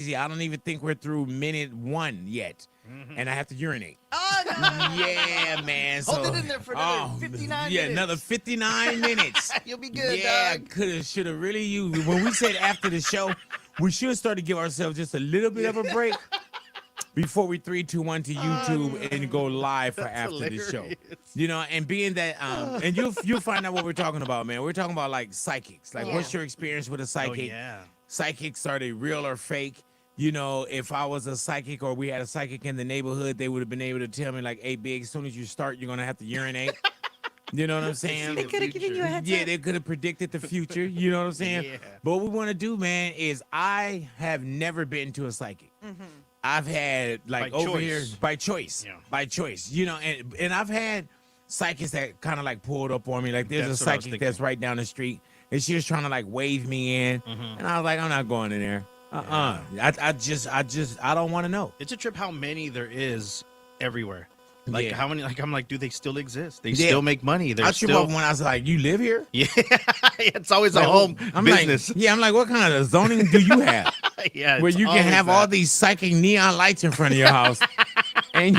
I don't even think we're through minute 1 yet, and I have to urinate. Oh, no. Yeah, man. Hold So, it in there for another 59 yeah, minutes. another 59 minutes. You'll be good, Yeah, dog. could have, should have really used. When we said after the show, we should start to give ourselves just a little bit of a break before we 3, 2, 1 to YouTube and go live for That's after the show. hilarious. You know, and being that, and you'll find out what we're talking about, man. We're talking about like psychics. Like, Yeah. what's your experience with a Oh, psychic? yeah. Psychics, are they real or fake? You know, if I was a psychic or we had a psychic in the neighborhood, they would have been able to tell me like, "Hey, big, as soon as you start, you're gonna have to urinate." You know what I'm saying? They could have given you a heads Yeah, up. they could have predicted the future. You know what I'm saying? Yeah. But what we want to do, man, is I have never been to a psychic. I've had like By over choice. here by choice, Yeah. by choice. You know, and I've had psychics that kind of like pulled up on me. Like there's That's a what I was psychic thinking. that's right down the street, and she was trying to like wave me in, and I was like, I'm not going in there. I don't want to know. It's a trip how many there is everywhere. Like Yeah. how many? Like I'm like, do they still exist? They Yeah. still make money. They're I trip still. up when I was like, you live here? Yeah, it's always a Like, home I'm business. like, yeah, I'm like, what kind of zoning do you have? Yeah, Where it's you can always have that. all these psychic neon lights in front of your house, and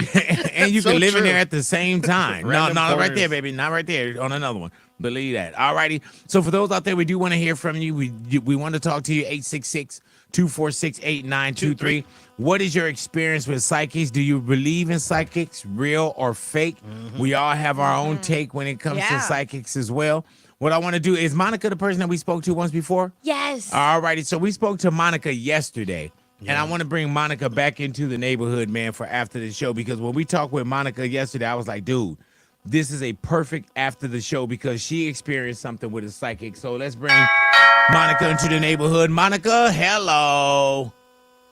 you So can live in true. there at the same time. No, Random right corners. there, baby, not right there. On another one, believe that. All righty. So for those out there, we do want to hear from you. We want to talk to you. 866-246-8923. What is your experience with psychics? Do you believe in psychics, real or fake? We all have our own take when it comes to Yeah. psychics as well. What I want to do is Monica, the person that we spoke to once before. Yes. All righty. So we spoke to Monica yesterday, and I want to bring Monica back into the neighborhood, man, for after the show, because when we talked with Monica yesterday, I was like, dude, this is a perfect after the show because she experienced something with a psychic. So let's bring Monica into the neighborhood. Monica, hello.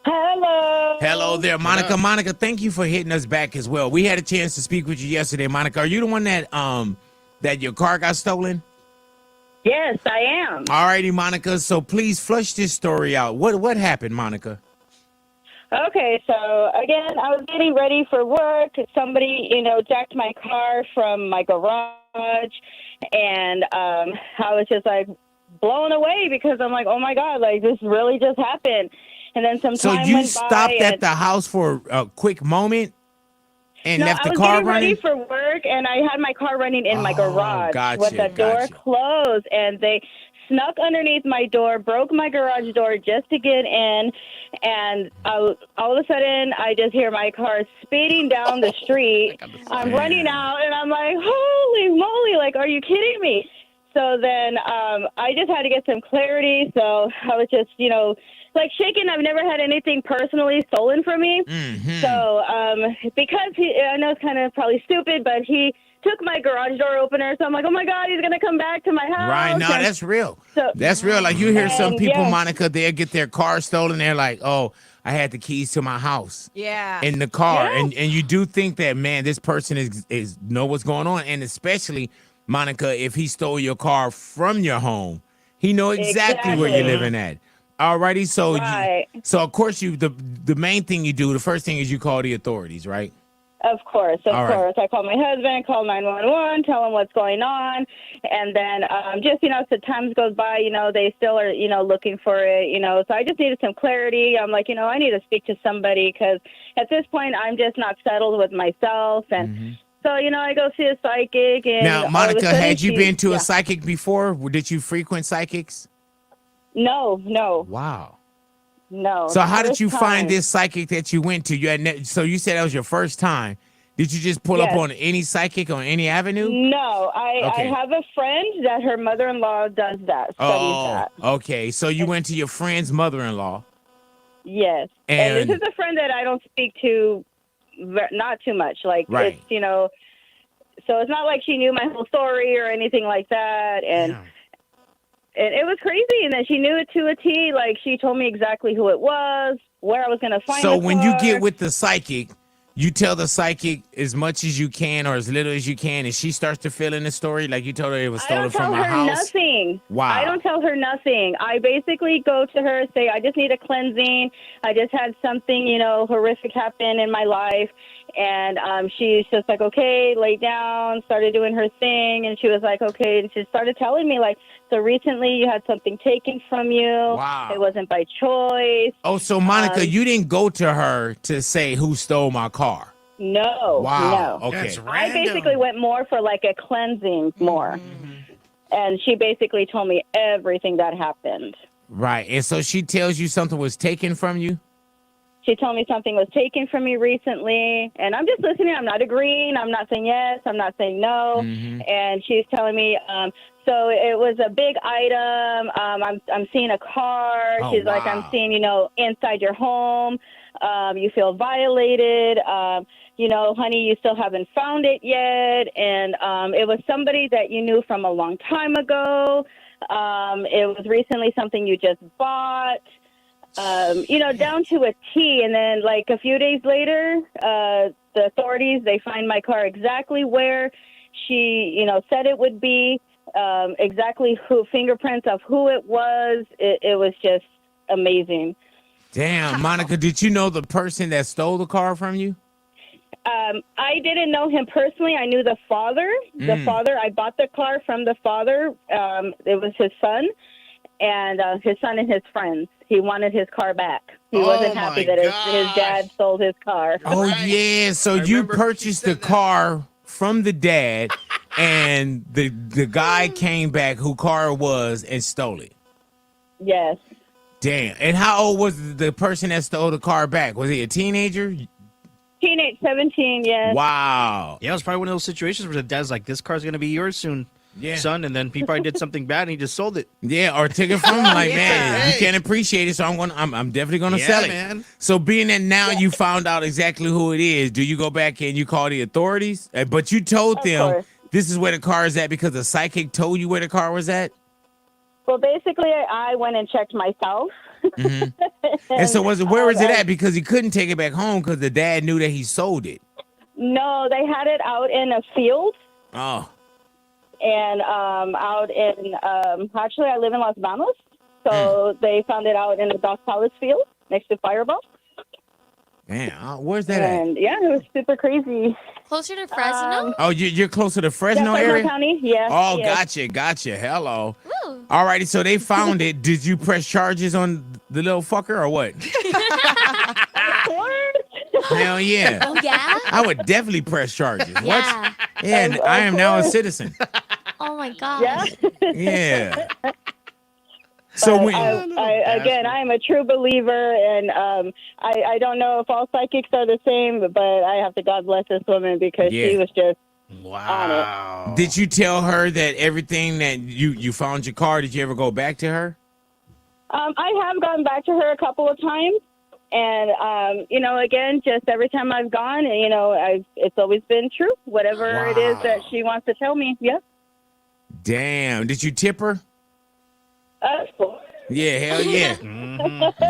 Hello. Hello there, Monica. up? Monica, thank you for hitting us back as well. We had a chance to speak with you yesterday, Monica. Are you the one that your car got stolen? Yes, I am. All righty, Monica. So please flush this story out. What happened, Monica? Okay, so again, I was getting ready for work. Somebody, jacked my car from my garage, and I was just like blown away because I'm like, oh my God, like this really just happened. And then some So time you went stopped by at and- the house for a quick moment and No, left I the was car getting ready running? for work, and I had my car running in my Oh, garage gotcha, with the door gotcha. closed, and they snuck underneath my door, broke my garage door just to get in, and all of a sudden, I just hear my car speeding down the street. I'm running out, and I'm like, holy moly, like, are you kidding me? So then I just had to get some clarity, so I was just, like shaken. I've never had anything personally stolen from me. Mhm. So, because I know it's kind of probably stupid, but he took my garage door opener. So I'm like, oh my God, he's going to come back to my house. Right, no, And that's real. so- That's real. Like you hear some And, people, yeah. Monica, they'll get their car stolen. They're like, oh, I had the keys to my house Yeah. in the car. Yeah. And you do think that, man, this person is know what's going on. And especially, Monica, if he stole your car from your home, he know exactly where you're Exactly. living at. Alrighty, so Right. so of course the main thing you do, the first thing is you call the authorities, right? Of course. All right. I call my husband, call 911, tell him what's going on. And then just, as the times goes by, they still are, looking for it, So I just needed some clarity. I'm like, I need to speak to somebody because at this point I'm just not settled with myself. And so, I go see a psychic. And all Now, of a Monica, sudden had you been to yeah. a psychic before? Did you frequent psychics? No. Wow. not So how did this you find time. this psychic that you went to? You had so you said that was your first time. Did you just pull up Yes. on any psychic on any avenue? No, I Okay. have a friend that her mother-in-law does that, studies that. Okay. So you went to your friend's mother-in-law. Yes. And- And this is a friend that I don't speak to not too much. Like, Right. it's, so it's not like she knew my whole story or anything like that. And and it was crazy. And then she knew it to a T. Like, she told me exactly who it was, where I was going to find So the when you car. get with the psychic, you tell the psychic as much as you can or as little as you can, and she starts to fill in the story like you told her it was I stolen don't from tell her her house. nothing. Wow. I don't tell her nothing. I basically go to her, say, I just need a cleansing. I just had something, horrific happen in my life. And she's just like, okay, lay down, started doing her thing. And she was like, okay. And she started telling me, like, so recently you had something taken from you. Wow. It wasn't by choice. Oh, so Monica, you didn't go to her to say who stole my car. No. Wow. No. Okay. That's I random. basically went more for like a cleansing more. And she basically told me everything that happened. Right. And so she tells you something was taken from you? She told me something was taken from me recently, and I'm just listening. I'm not agreeing. I'm not saying yes. I'm not saying no. And she's telling me, so it was a big item. I'm seeing a car. Oh, She's like, I'm wow. seeing, inside your home. You feel violated. Honey, you still haven't found it yet. And it was somebody that you knew from a long time ago. It was recently something you just bought. Down to a T. And then like a few days later, the authorities, they find my car exactly where she, said it would be, exactly fingerprints of who it was. It was just amazing. Damn, Monica, did you know the person that stole the car from you? I didn't know him personally. I knew the father. I bought the car from the father. It was his son. And his son and his friends. He wanted his car back. He wasn't happy that his dad sold his car. Oh, yeah. So you remember purchased the car from the dad, and the guy came back who car it was and stole it. Yes. Damn. And how old was the person that stole the car back? Was he a teenager? Teenage, 17, yes. Wow. Yeah, it was probably one of those situations where the dad's like, this car's going to be yours soon, Yeah. son. And then he probably did something bad and he just sold it. Yeah, or took it from him like, Yeah. man, you Hey. can't appreciate it, so I'm definitely gonna Yeah, sell it. man. So being that now you found out exactly who it is, do you go back and you call the authorities? But you told Of them course. this is where the car is at because the psychic told you where the car was at? Well, basically, I went and checked myself. And so where was it at? Because he couldn't take it back home because the dad knew that he sold it. No, they had it out in a field. Oh. And out in, actually, I live in Los Banos. So they found it out in the Dos Palace field next to Fireball. Man, where's that at? And yeah, it was super crazy. Closer to Fresno? Oh, you're closer to Fresno Fresno area? County, yes. Oh, yes. gotcha. Hello. Ooh. All righty, so they found it. Did you press charges on the little fucker or what? Hell yeah. Oh, yeah? I would definitely press charges. What? Yeah. Yeah, and I am now a citizen. Oh, my gosh. Yeah. Yeah. So But when I am a true believer, and I don't know if all psychics are the same, but I have to God bless this woman because Yeah. she was just Wow. did you tell her that everything that you found your car? Did you ever go back to her? I have gone back to her a couple of times, and again, just every time I've gone, it's always been true. Whatever it is that she wants to tell me, yep. Damn. Did you tip her? Of course. Yeah, hell yeah.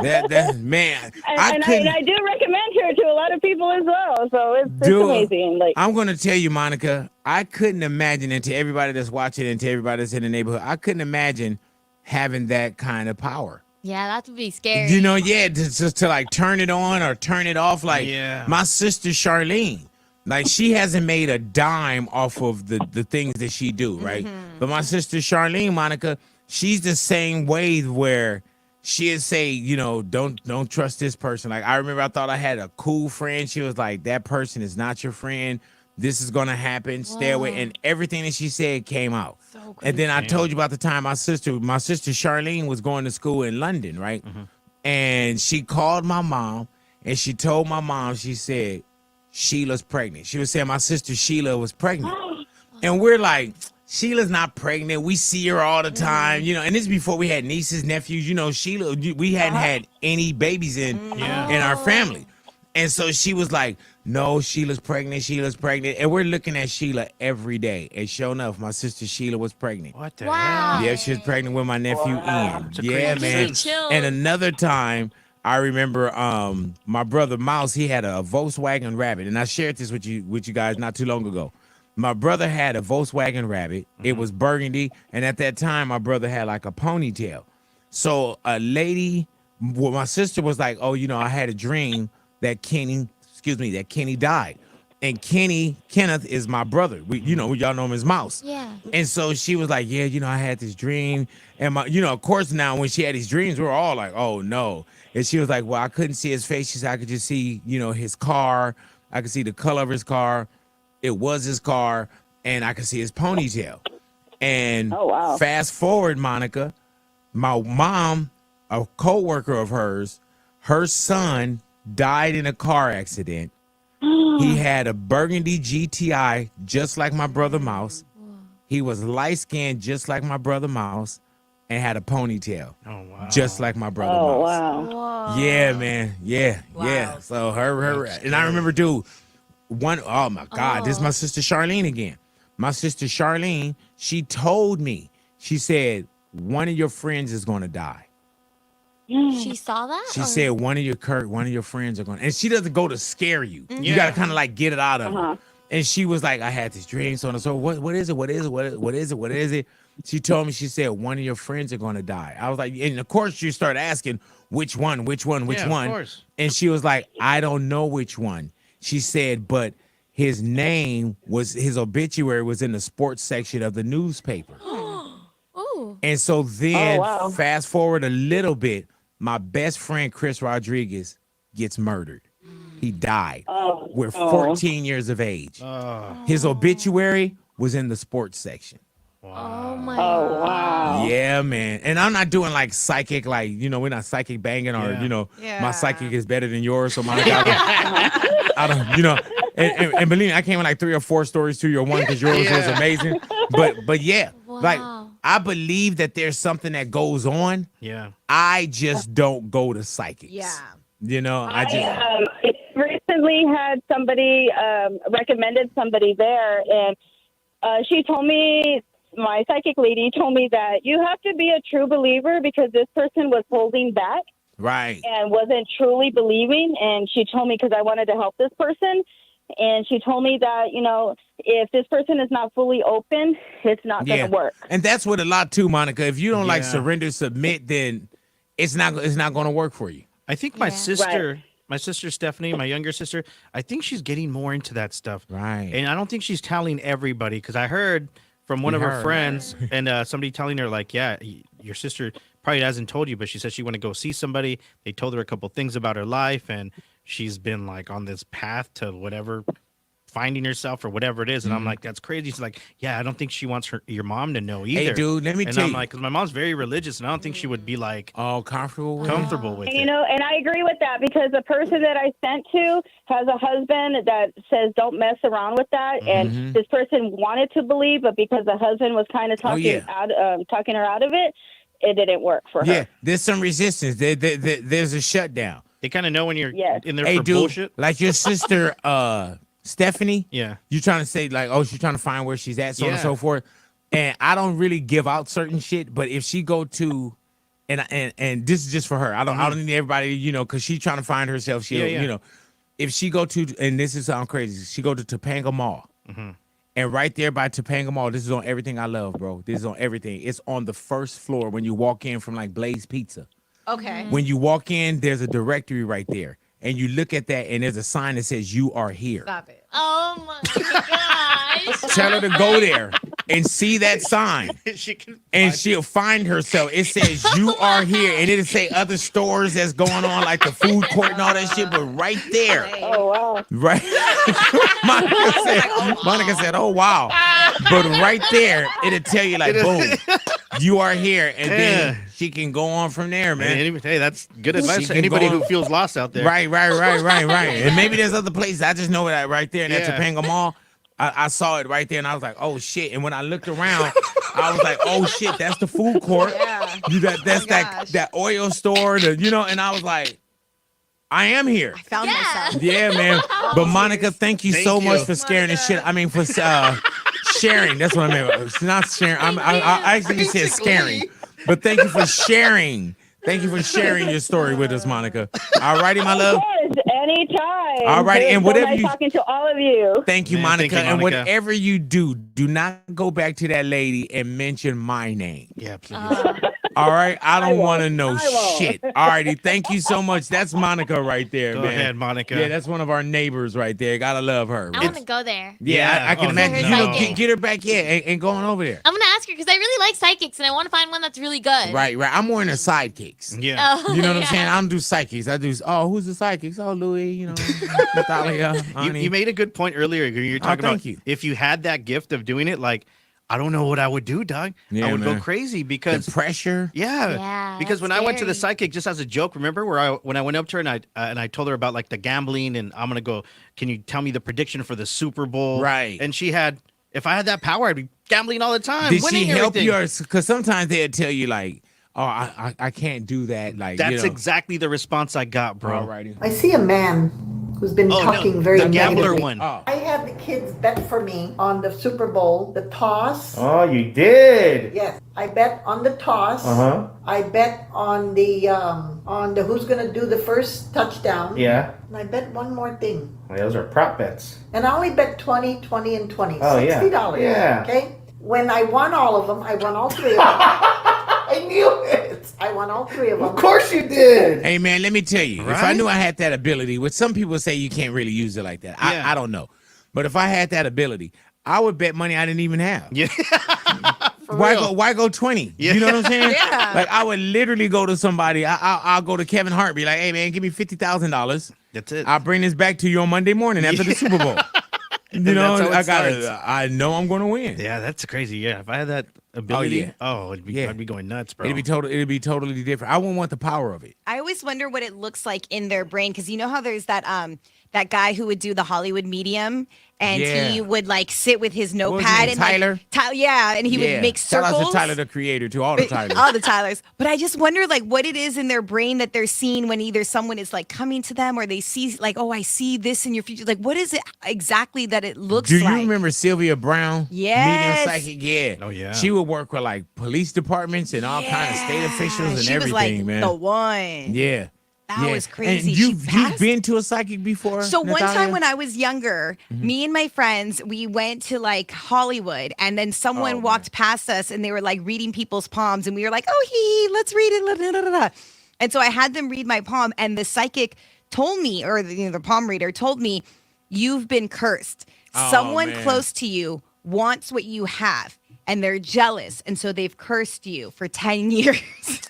That man. And I do recommend her to a lot of people as well. So it's amazing. Like, I'm gonna tell you, Monica, I couldn't imagine, and to everybody that's watching and to everybody that's in the neighborhood, I couldn't imagine having that kind of power. Yeah, that would be scary. Just to like turn it on or turn it off. Like my sister Charlene, like she hasn't made a dime off of the things that she do, right? But my sister Charlene, Monica, she's the same way where she'd say, don't trust this person. Like I remember I thought I had a cool friend. She was like, that person is not your friend. This is gonna happen. Stay away. And everything that she said came out. So And then I told you about the time my sister Charlene was going to school in London, right? And she called my mom and she told my mom, she said, Sheila's pregnant. She was saying my sister Sheila was pregnant. And we're like, Sheila's not pregnant. We see her all the time, and this is before we had nieces, nephews. Sheila, we hadn't had any babies in our family. And so she was like, no, Sheila's pregnant. And we're looking at Sheila every day. And sure enough, my sister Sheila was pregnant. What the Wow. hell? Yeah, she was pregnant with my nephew Ian. a Yeah, crazy man. thing. Chills. And another time, I remember my brother Mouse, he had a Volkswagen Rabbit, and I shared this with you guys not too long ago. My brother had a Volkswagen Rabbit. It was burgundy, and at that time, my brother had like a ponytail. So a lady, well, my sister was like, "Oh, I had a dream that Kenny died." And Kenneth is my brother. Y'all know him as Mouse. Yeah. And so she was like, "Yeah, I had this dream." And of course, now when she had these dreams, we were all like, "Oh no." And she was like, "Well, I couldn't see his face." She said, "I could just see, his car. I could see the color of his car. It was his car, and I could see his ponytail." And Oh, wow. fast forward, Monica, my mom, a co-worker of hers, her son died in a car accident. He had a burgundy GTI, just like my brother Mouse. He was light-skinned, just like my brother Mouse, and had a ponytail, Oh wow. just like my brother Oh, Mouse. wow. Whoa. Yeah, man. Yeah, Wow. yeah. So her, That's and I remember, dude, oh my God, this is Oh. my sister Charlene again. My sister Charlene, she told me, she said, one of your friends is going to die. She saw that? She or- said one of your friends are going, and she doesn't go to scare you. You Yeah. got to kind of like get it out of her. And she was like, I had this dream, so on and so. What is it? What is it? What is it? What is it? She told me, she said, one of your friends are going to die. I was like, and of course you start asking, which one? Yeah, of And course. she was like, I don't know which one. She said, but his obituary was in the sports section of the newspaper. Ooh. And so then, Oh, wow. fast forward a little bit, my best friend Chris Rodriguez gets murdered. He died. We're 14 years of age. His obituary was in the sports section. Oh my Oh, wow. Yeah, man. And I'm not doing like psychic, like, we're not psychic banging or, Yeah. Yeah. my psychic is better than yours. So I don't, and believe me, I came with like 3 or 4 stories to your one because yours was Yeah. amazing. But yeah, like Wow. I believe that there's something that goes on. Yeah. I just don't go to psychics. Yeah. I just I recently had somebody recommended somebody there, and she told me, my psychic lady told me that you have to be a true believer because this person was holding back right. and wasn't truly believing. And she told me, because I wanted to help this person, and she told me that, if this person is not fully open, it's not going to work. And that's what a lot too, Monica. If you don't like Yeah. surrender, submit, then it's not going to work for you. I think my Yeah. sister, my sister Stephanie, my younger sister, I think she's getting more into that stuff. Right. And I don't think she's telling everybody because I heard from one of her friends and somebody telling her like, yeah, your sister probably hasn't told you, but she said she want to go see somebody. They told her a couple things about her life, and she's been like on this path to whatever, finding herself or whatever it is. And I'm like, that's crazy. She's like, yeah, I don't think she wants your mom to know either. Hey, dude, let me and tell I'm you. like, because my mom's very religious, and I don't think she would be like Oh, comfortable with it? comfortable with And, it. and I agree with that because the person that I sent to has a husband that says don't mess around with that. And this person wanted to believe, but because the husband was kind of talking talking her out of it, it didn't work for her. Yeah, there's some resistance. There's a shutdown. They kind of know when you're Yes. in there Hey, for dude, bullshit. like your sister, Stephanie. Yeah. You trying to say like, oh, she's trying to find where she's at, so on and Yeah. so forth. And I don't really give out certain shit, but if she go to, and this is just for her. I don't need everybody, because she's trying to find herself. She, Yeah. if she go to, and this is sound crazy, she go to Topanga Mall. And right there by Topanga Mall, this is on Everything I Love, bro. This is on everything. It's on the first floor when you walk in from like Blaze Pizza. Okay. When you walk in, there's a directory right there. And you look at that, and there's a sign that says, "You are here." Stop it. Oh my gosh. Tell her to go there and see that sign. She can And she'll find herself. It says, "You are here." And it'll say other stores that's going on, like the food court and all that shit. But right there, Oh, wow. right? Monica said, "Oh, wow." But right there, it'll tell you, like, boom, you are here. And then she can go on from there, man. Hey, that's good advice to can anybody go- who feels lost out there. Right. And maybe there's other places. I just know that right there in that Yeah. Topanga Mall. I saw it right there, and I was like, "Oh shit!" And when I looked around, I was like, "Oh shit, that's the food court. Yeah. That's gosh. that oil store, And I was like, "I am here." I found myself. Yeah, man. But Monica, thank you Thank so much you. for scaring the Monica. shit. I mean, for sharing. That's what I meant. It's not sharing. I actually said scaring. But thank you for sharing Thank you for sharing your story with us, Monica. All righty, my love. Of course, anytime. All right, It and was so whatever nice you- talking to all of you. Thank you, Man, Monica. thank you, And Monica. whatever you do, do not go back to that lady and mention my name. Yeah, please. All right, I don't want to won't. know I won't. shit. All righty, thank you so much. That's Monica right there, Go man. ahead, Monica. Yeah, that's one of our neighbors right there. Gotta love her. I want to go there. Yeah, I can Oh, imagine. no. You know, Psychic. get her back, yeah, and going over there. I'm gonna ask her because I really like psychics and I want to find one that's really good. Right. I'm more into sidekicks. Yeah. Oh, You know what I'm yeah. saying? I don't do psychics. I do. Oh, who's the psychics? Oh, Louis. You know, Natalia. Honey. You made a good point earlier. You're talking thank about you. if you had that gift of doing it, like, I don't know what I would do, dog. Yeah, I would man. go crazy the because pressure. Yeah, because when that's I went to the scary. psychic, just as a joke, remember when I went up to her and I told her about like the gambling and I'm gonna go. Can you tell me the prediction for the Super Bowl? Right. And she had, if I had that power, I'd be gambling all the time. Did she winning help everything. you? Because sometimes they'll tell you like, oh, I can't do that. Like That's you know. exactly the response I got, bro. Alrighty. I see a man who's been Oh talking no, very the gambler negatively. one. Oh, I had the kids bet for me on the Super Bowl, the toss. Oh, you did. Yes, I bet on the toss. Uh-huh. I bet on the who's gonna do the first touchdown. Yeah. And I bet one more thing. Well, those are prop bets. And I only bet 20, 20, and 20. Oh, yeah. $60. Yeah. Okay? When I won all of them, I won all three of them. I knew it. I won all three of them. Of course you did. hey man, let me tell you. If I Right? knew I had that ability, which some people say you can't really use it like that. Yeah. I don't know. But if I had that ability, I would bet money I didn't even have. Yeah. For Why real. go? Why go 20? Yeah. You know what I'm saying? Yeah. Like I would literally go to somebody. I'll go to Kevin Hart, be like, "Hey man, give me $50,000. That's it. I'll bring this back to you on Monday morning after the Super Bowl." You know, that's how it I gotta. starts. I know I'm gonna win. Yeah, that's crazy. Yeah, if I had that ability, yeah. Yeah. I'd be going nuts, bro. It'd be totally different. I wouldn't want the power of it. I always wonder what it looks like in their brain because you know how there's that guy who would do the Hollywood medium and Yeah. he would like sit with his was his notepad name, and Tyler? like, yeah, and he would make Shout circles. out to Tyler, the creator, to all the Tylers. All the Tylers. But I just wonder like what it is in their brain that they're seeing when either someone is like coming to them or they see like, oh, I see this in your future. Like what is it exactly that it looks Do like? you remember Sylvia Brown? Yes. Medium psychic, yeah. Oh, yeah. She would work with like police departments and all kind of state officials and she everything, was like man. the one. Yeah. That yeah. was crazy. And She you've passed? been to a psychic before? So one Natalia? time when I was younger, me and my friends, we went to like Hollywood and then someone Oh, walked past us and they were like reading people's palms and we were like, oh, let's read it. La, la, la, la. And so I had them read my palm and the psychic told me, or the palm reader told me, you've been cursed. Oh, Someone man. close to you wants what you have and they're jealous. And so they've cursed you for 10 years,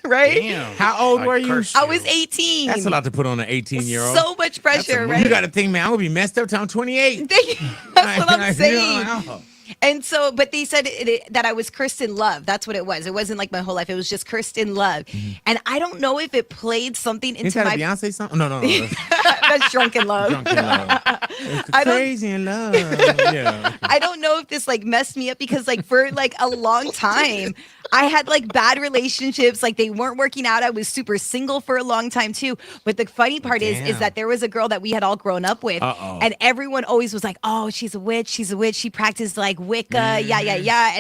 right? Damn. How old I were you? cursed I was 18. That's a lot to put on an 18-year-old. So much pressure, right? You got to think, man, I would be messed up till I'm 28. That's what I'm Like, saying. oh. And so, but they said that I was cursed in love. That's what it was. It wasn't like my whole life. It was just cursed in love. And I don't know if it played something Is into that my a Beyonce song? No. that's drunk in love. Drunk in love. It's I don't- crazy in love. Yeah. I don't know if this like messed me up because like for like a long time I had like bad relationships. Like they weren't working out. I was super single for a long time too. But the funny part is Damn. that there was a girl that we had all grown up with, Uh-oh. and everyone always was like, "Oh, she's a witch. She's a witch. She practiced like Wicca, yeah."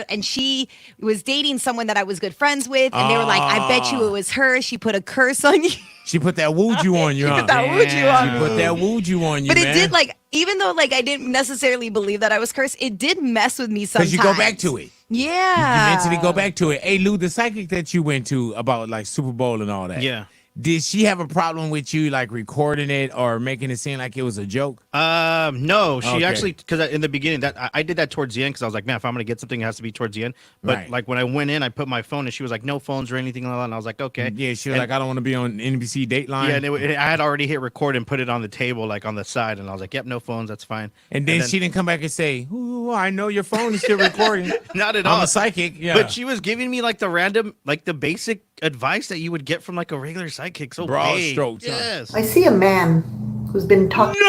And she was dating someone that I was good friends with, and they were like, "I bet you it was her. She put a curse on you." She put that wooju on you, huh? put that wooju on She put that wooju on you, But man. it did like, even though like I didn't necessarily believe that I was cursed, it did mess with me sometimes. Because you go back to it. Yeah. You mentally go back to it. Hey, Lou, the psychic that you went to about like Super Bowl and all that. Yeah. Did she have a problem with you like recording it or making it seem like it was a joke? No, she Okay. actually, because in the beginning that I did that towards the end because I was like, man, if I'm gonna get something, it has to be towards the end. But Right. like when I went in, I put my phone and she was like, no phones or anything like that, and I was like, okay. Yeah, she was And- like, I don't want to be on NBC Dateline. Yeah, and I had already hit record and put it on the table, like on the side, and I was like, "Yep, no phones, that's fine." and then she didn't come back and say, "Ooh, I know your phone is still recording." not at I'm all. a psychic. Yeah. But she was giving me like the random, like the basic advice that you would get from like a regular psychic. So Broad vague. strokes, huh? Yes. I see a man who's been talking. No!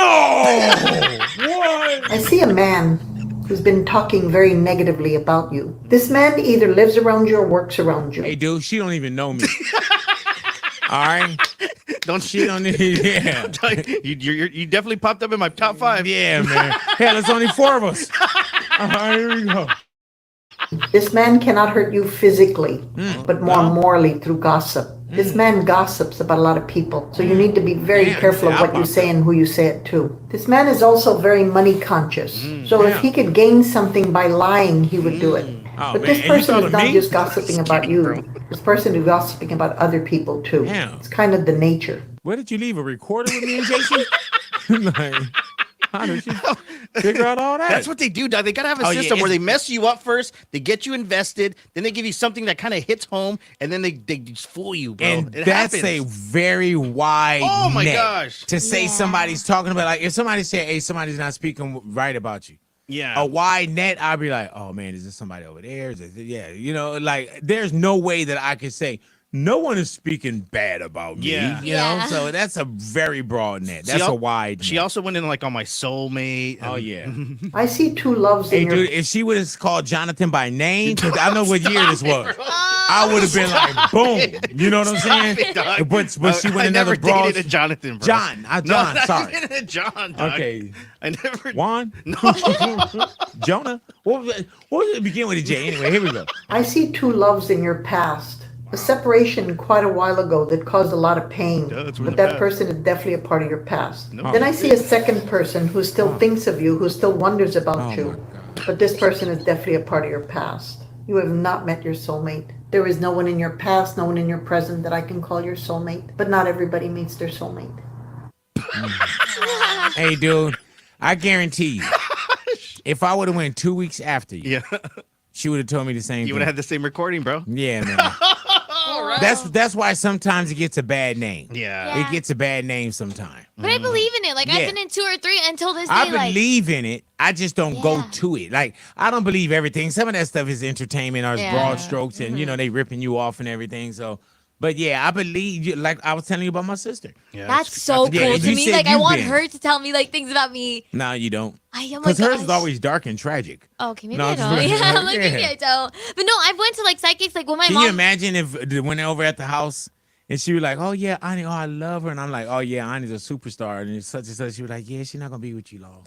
What? I see a man who's been talking very negatively about you. This man either lives around you or works around you. Hey, dude, she don't even know me. All right? Don't She don't even, yeah. you definitely popped up in my top 5. Yeah, man. Hell, it's only 4 of us. All right, here we go. This man cannot hurt you physically, but more No. morally through gossip. This man gossips about a lot of people, so you need to be very Yeah, careful of yeah, what you say and who you say it to. This man is also very money conscious, so if he could gain something by lying, he would do it. Oh, But man, this and you person thought is of not me? just gossiping about you. This person is gossiping about other people too. Yeah. It's kind of the nature. Where did you leave a recorder with me and Jason? Like, how did she figure out all that? That's what they do, Doug. They gotta have a Oh, yeah, system where it's- they mess you up first, they get you invested, then they give you something that kind of hits home, and then they just fool you, bro. And It that's happens. a very wide Oh my net gosh. to say Yeah. somebody's talking about, like, if somebody say, hey, somebody's not speaking right about you. Yeah. A wide net, I'll be like, oh man, is this somebody over there? Is it, yeah, you know, like there's no way that I could say no one is speaking bad about me. Yeah. You know, Yeah. so that's a very broad net. That's al- a wide She net. also went in like on my soulmate. Oh and- yeah. I see two loves Hey in your dude, if she would have called Jonathan by name, 'cause I know what year this was. I would have been like, boom. You know what I'm saying? Dog. But she I went another never broad. dated a Jonathan, bro. John, John, not sorry. even a John. Dog. Okay. I never. Juan? No. Jonah? What was it begin with a J? Anyway, here we go. I see two loves in your past. A separation quite a while ago that caused a lot of pain. Yeah, that's in But the that past. person is definitely a part of your past. No. Then I see a second person who still thinks of you, who still wonders about Oh, you. my God. But this person is definitely a part of your past. You have not met your soulmate. There is no one in your past, no one in your present that I can call your soulmate. But not everybody meets their soulmate. Hey, dude, I guarantee you, if I would have went 2 weeks after you, Yeah. she would have told me the same You thing. would have had the same recording, bro. Yeah, man. That's why sometimes it gets a bad name. Yeah. It gets a bad name sometimes. But I believe in it. Like Yeah. I've been in 2 or 3 until this day. I like believe in it. I just don't go Yeah. to it. Like, I don't believe everything. Some of that stuff is entertainment or it's Yeah. broad strokes and, you know, they ripping you off and everything. So, but yeah, I believe you. Like I was telling you about my sister. Yeah, that's so Yeah, cool to you me. said Like I you've want been. her to tell me like things about me. No, you don't. I am Because like hers is always dark and tragic. okay, maybe No, I it's don't. really- Yeah, I'm like maybe yeah. I don't. But no, I've went to like psychics. Like when my Can mom. you imagine if when they're over at the house and she was like, oh yeah, Ani, oh I love her. And I'm like, oh yeah, Ani's a superstar. And it's such and such. She was like, yeah, she's not going to be with you long.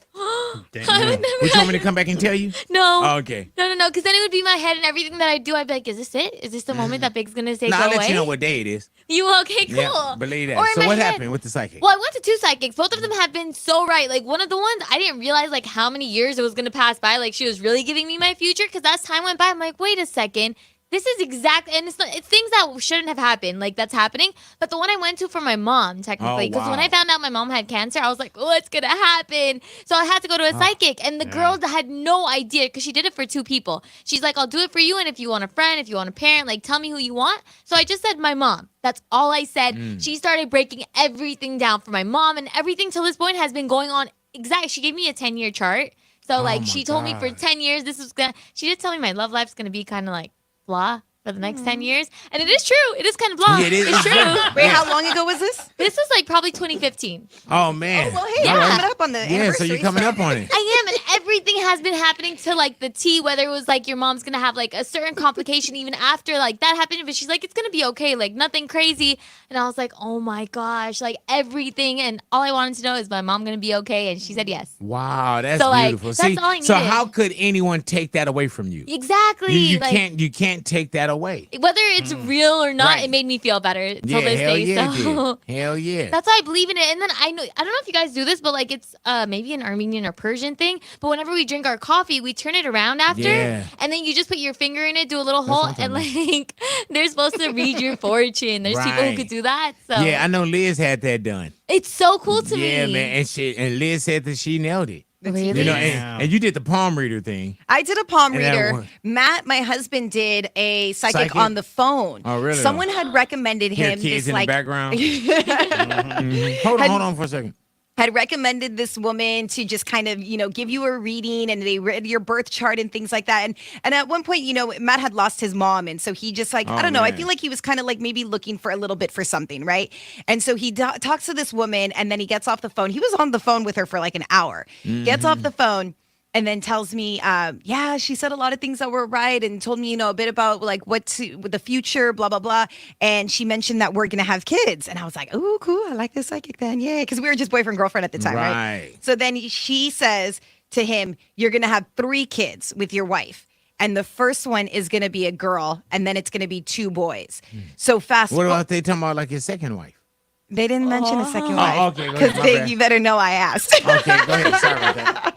Damn. I would never. Would you want me to come back and tell you? No. Oh, okay. No, because then it would be my head and everything that I do. I'd be like, is this it? Is this the moment that Big's gonna say No, go I'll away? let you know what day it is. You okay? Cool. Yeah, believe Or that. in So my what head- happened with the psychic? Well, I went to 2 psychics. Both of them have been so right. Like one of the ones, I didn't realize like how many years it was gonna pass by. Like she was really giving me my future because as time went by, I'm like, wait a second. This is exact, and it's things that shouldn't have happened, like that's happening. But the one I went to for my mom, technically, because when wow. I found out my mom had cancer, I was like, what's gonna happen? So I had to go to a psychic, and the girl had no idea because she did it for 2 people. She's like, I'll do it for you, and if you want a friend, if you want a parent, like tell me who you want. So I just said my mom. That's all I said. She started breaking everything down for my mom, and everything till this point has been going on. Exactly, she gave me a 10-year chart. So like my she told me for God. 10 years this was gonna. She did tell me my love life's gonna be kind of like blah for the next 10 years. And it is true. It is kind of blah. Yeah, it is. It's true. Wait, how long ago was this? This was like probably 2015. Oh man. Well, hey, All I'm right. coming up on the Yeah, so anniversary. you're coming up on it. I am, and everything has been happening to like the T, whether it was like your mom's gonna have like a certain complication even after like that happened, but she's like, it's gonna be okay, like nothing crazy. And I was like, oh my gosh, like everything. And all I wanted to know is my mom gonna be okay. And she said yes. Wow, that's So, like, beautiful. that's See, all I so needed. how could anyone take that away from you? Exactly. You like, can't take that away. whether it's real or not, Right. it made me feel better till Yeah, this hell day. yeah, So it did. Hell yeah. that's why I believe in it. And then I don't know if you guys do this, but like it's maybe an Armenian or Persian thing. But whenever we drink our coffee, we turn it around after, Yeah. and then you just put your finger in it, do a little That's hole, what I'm and like they're supposed to read your fortune. There's people who Right. could do that. So Yeah, I know Liz had that done. it's so cool to Yeah, me. man, and Liz said that she nailed it. Really? You know, Yeah. and you did the palm reader thing. I did a palm And that reader. one- Matt, my husband, did a psychic Psychic? on the phone. Oh, really? Someone had recommended Hear him kids this in like the background. Mhm. Hold on for a second. had recommended this woman to just kind of, give you a reading, and they read your birth chart and things like that. And at one point, Matt had lost his mom. And so he just like, Oh, I don't know, I man. feel like he was kind of like maybe looking for a little bit for something, right? And so he talks to this woman, and then he gets off the phone. He was on the phone with her for like an hour, gets off the phone, and then tells me, yeah, she said a lot of things that were right and told me, a bit about like with the future, blah, blah, blah. And she mentioned that we're going to have kids. And I was like, oh, cool. I like this psychic then. Yeah. Because we were just boyfriend, girlfriend at the time, right? Right. So then she says to him, you're going to have 3 kids with your wife. and the first one is going to be a girl, and then it's going to be 2 boys. So fast. What about they talking about like your second wife? They didn't mention a second Oh, wife. okay, go ahead, my bad. You better know I asked. Okay, go ahead. Sorry about that.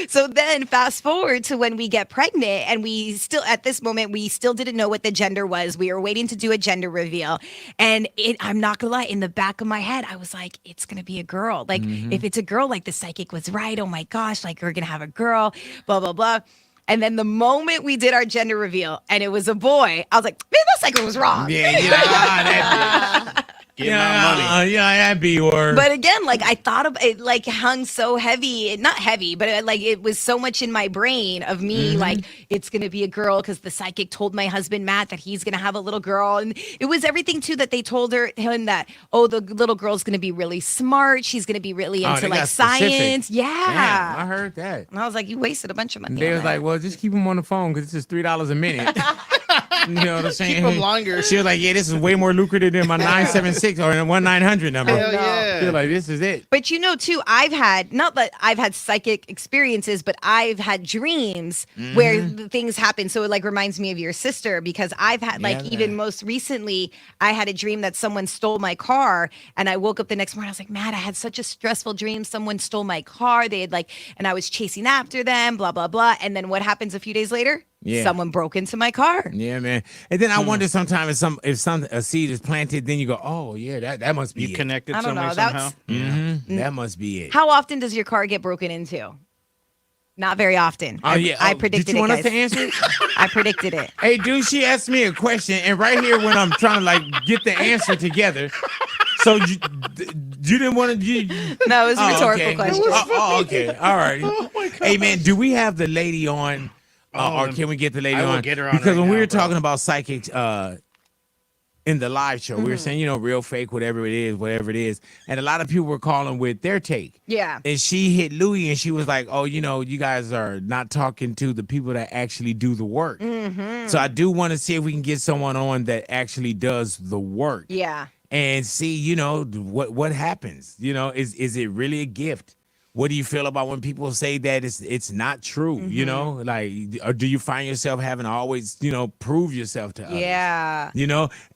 So then fast forward to when we get pregnant, and we still, at this moment, we still didn't know what the gender was. We were waiting to do a gender reveal. And I'm not gonna lie, in the back of my head, I was like, it's gonna be a girl. Like, if it's a girl, like the psychic was right. Oh my gosh, like we're gonna have a girl, blah, blah, blah. And then the moment we did our gender reveal and it was a boy, I was like, man, that psychic was wrong. Yeah, that bitch. Get my money. Yeah, that B word. But again, like I thought of it, like hung so heavy, not heavy, but like it was so much in my brain of me, like it's gonna be a girl because the psychic told my husband Matt that he's gonna have a little girl, and it was everything too that they told him that the little girl's gonna be really smart, she's gonna be really into they like got specific. science, yeah. Damn, I heard that. And I was like, you wasted a bunch of money. They on was that. like, well, just keep him on the phone because this is $3 a minute. You know what I'm saying? Keep them longer. She was like, yeah, this is way more lucrative than my 976 or 1-900 number. Hell yeah. She was like, this is it. But you know, too, not that I've had psychic experiences, but I've had dreams where things happen. So it like reminds me of your sister, because I've had like Yeah, even man. most recently, I had a dream that someone stole my car, and I woke up the next morning. I was like, man, I had such a stressful dream. Someone stole my car. They had and I was chasing after them, blah, blah, blah. And then what happens a few days later? Yeah. Someone broke into my car. Yeah, man. And then I wonder sometimes if a seed is planted, then you go, oh yeah, that must be You it. connected I don't some way know, somehow. that's- That must be it. How often does your car get broken into? Not very often. Oh yeah, I predicted Did you want it, us to guys. answer it? I predicted it. Hey, dude, she asked me a question, and right here when I'm trying to like get the answer together, so you didn't want to. No, it was a rhetorical okay. question. Okay, all right. Hey, man, do we have the lady on, or can we get the lady I will on? get her on because right when we now, were bro. talking about psychics, in the live show, we were saying, real, fake, whatever it is, and a lot of people were calling with their take. Yeah. And she hit Louis, and she was like, "Oh, you guys are not talking to the people that actually do the work." So I do want to see if we can get someone on that actually does the work. Yeah. And see, what happens. Is it really a gift? What do you feel about when people say that it's not true? Like, or do you find yourself having to always, prove yourself to others? Yeah.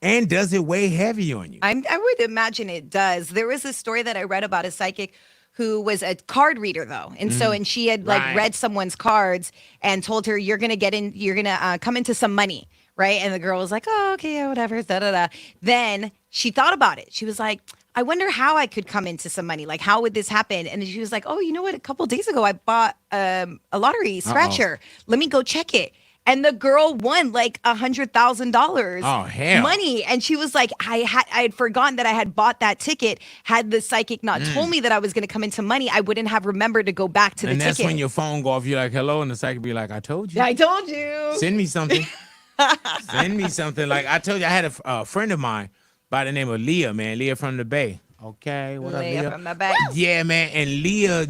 And does it weigh heavy on you? I would imagine it does. There was a story that I read about a psychic who was a card reader though. And and she had Right. read someone's cards and told her, you're going to come into some money. Right. And the girl was like, oh, okay, yeah, whatever. Da, da, da. Then she thought about it. She was like, I wonder how I could come into some money. Like, how would this happen? And she was like, oh, you know what? A couple of days ago, I bought a lottery scratcher. Let me go check it. And the girl won like $100,000 Oh, hell. money. And she was like, I had forgotten that I had bought that ticket. Had the psychic not told me that I was going to come into money, I wouldn't have remembered to go back to the And that's ticket. when your phone go off. You're like, hello. And the psychic be like, I told you. I told you. Send me something. Send me something. Like I told you, I had a friend of mine by the name of Leah, man. Leah from the Bay. Okay, what up, Leah Leah? from the back. Yeah, man. And Leah,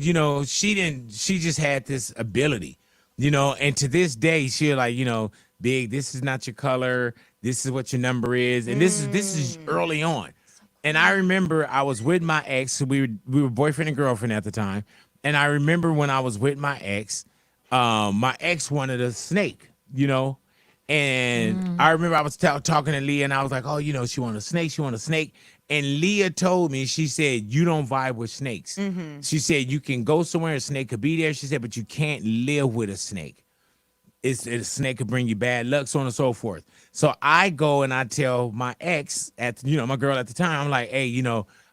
she just had this ability, and to this day, she'll like, Big, this is not your color. This is what your number is. And this is early on. And I remember I was with my ex. We were boyfriend and girlfriend at the time. And I remember when I was with my ex wanted a snake, And I remember I was talking to Leah, and I was like, oh, she want a snake. She want a snake. And Leah told me, she said, you don't vibe with snakes. She said, you can go somewhere, a snake could be there. She said, but you can't live with a snake. A snake could bring you bad luck, so on and so forth. So I go and I tell my ex, my girl at the time, I'm like, hey,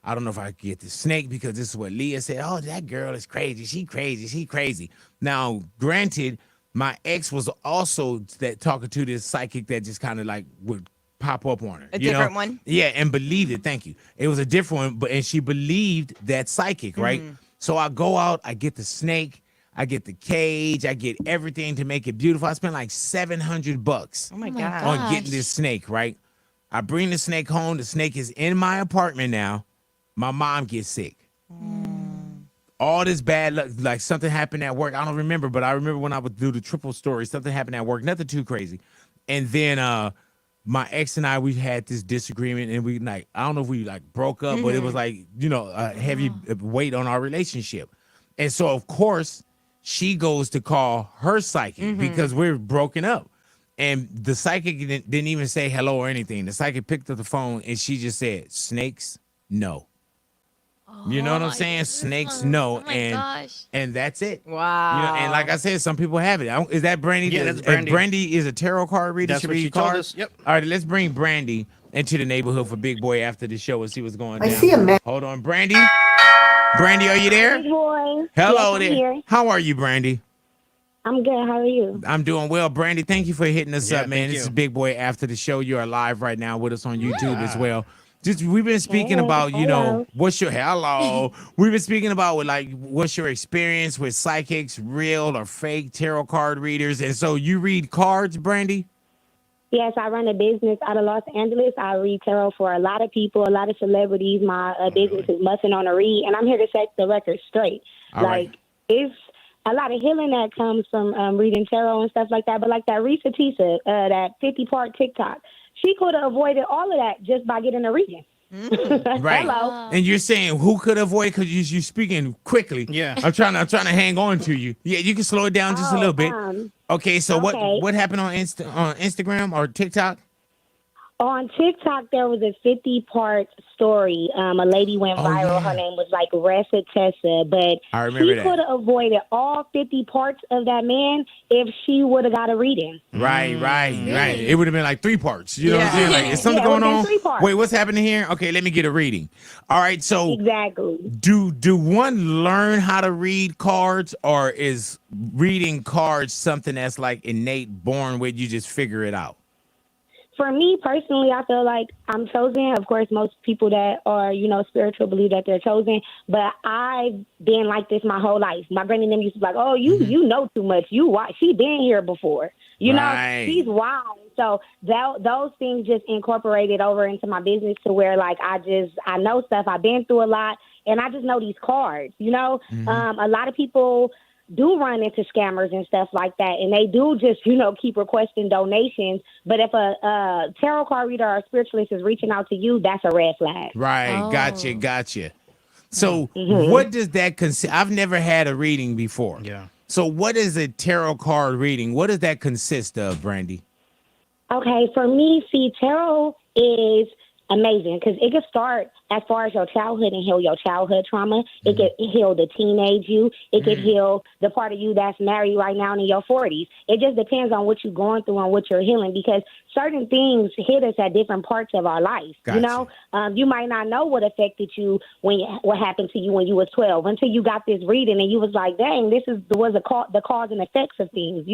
I don't know if I can get the snake because this is what Leah said. Oh, that girl is crazy. She crazy. Now, granted, my ex was also talking to this psychic that just kind of like would pop up on her. A different one? Yeah, and believed it. Thank you. It was a different one, and she believed that psychic, right? So I go out, I get the snake, I get the cage, I get everything to make it beautiful. I spent like $700 Oh my my God. on God. getting this snake, right? I bring the snake home. The snake is in my apartment now. My mom gets sick. All this bad luck, like something happened at work. I don't remember, but I remember when I would do the triple story, something happened at work, nothing too crazy. And then my ex and I, we had this disagreement, and we like, I don't know if we like broke up, but it was like, a heavy weight on our relationship. And so, of course, she goes to call her psychic because we're broken up. And the psychic didn't even say hello or anything. The psychic picked up the phone and she just said, snakes, no. You know what I'm saying? Snakes, no. Oh my gosh. And that's it. Wow. You know, and like I said, some people have it. Is that Brandy? Yeah, that's Brandy. Brandy is a tarot card reader. That's She what she read told cards. us. Yep. All right, let's bring Brandy into the neighborhood for Big Boy after the show and see what's going I down. see a man. Hold on, Brandy. Brandy, are you there? Big boy. Hello Yes, I'm there. here. How are you, Brandy? I'm good. How are you? I'm doing well, Brandy. Thank you for hitting us Yeah, up, man. thank This you. is Big Boy after the show. You are live right now with us on YouTube as well. Just we've been speaking Hey, about, you know, hello. what's your hello. We've been speaking about what's your experience with psychics, real or fake tarot card readers. And so you read cards, Brandy? Yes, I run a business out of Los Angeles. I read tarot for a lot of people, a lot of celebrities. My business is Mussin' on a Read, and I'm here to set the record straight. All right. It's a lot of healing that comes from reading tarot and stuff like that. But like that Risa Tisa, that 50-part TikTok, she could have avoided all of that just by getting a reading. Right. Hello. And you're saying who could avoid because you're speaking quickly. Yeah. I'm trying to hang on to you. Yeah, you can slow it down just a little bit. Okay, so okay. what happened on Instagram or TikTok? On TikTok, there was a 50-part story. A lady went viral. yeah. Her name was like Ressa Tessa, but I remember she that. could have avoided all 50 parts of that man if she would have got a reading. Right. It would have been like 3 parts. You know what I'm saying? Like, is something Yeah, it going would've been on? 3 parts. Wait, what's happening here? Okay, let me get a reading. All right, so Exactly. do one learn how to read cards, or is reading cards something that's like innate, born with, you just figure it out? For me personally, I feel like I'm chosen. Of course, most people that are, spiritual believe that they're chosen. But I've been like this my whole life. My granny and them used to be like, "Oh, you know too much. She been here before. Right. She's wild." So those things just incorporated over into my business to where like I know stuff. I've been through a lot, and I just know these cards. A lot of people do run into scammers and stuff like that, and they do just keep requesting donations. But if a tarot card reader or a spiritualist is reaching out to you, that's a red flag. Right. Oh. Gotcha. So what does that consist? I've never had a reading before. Yeah. So what is a tarot card reading? What does that consist of, Brandy? Okay, for me, see, tarot is amazing because it can start as far as your childhood and heal your childhood trauma. It can heal the teenage you. It can heal the part of you that's married right now in your 40s. It just depends on what you're going through and what you're healing, because certain things hit us at different parts of our life. Gotcha. You might not know what affected you what happened to you when you was 12 until you got this reading and you was like, dang, this was the cause and effects of things.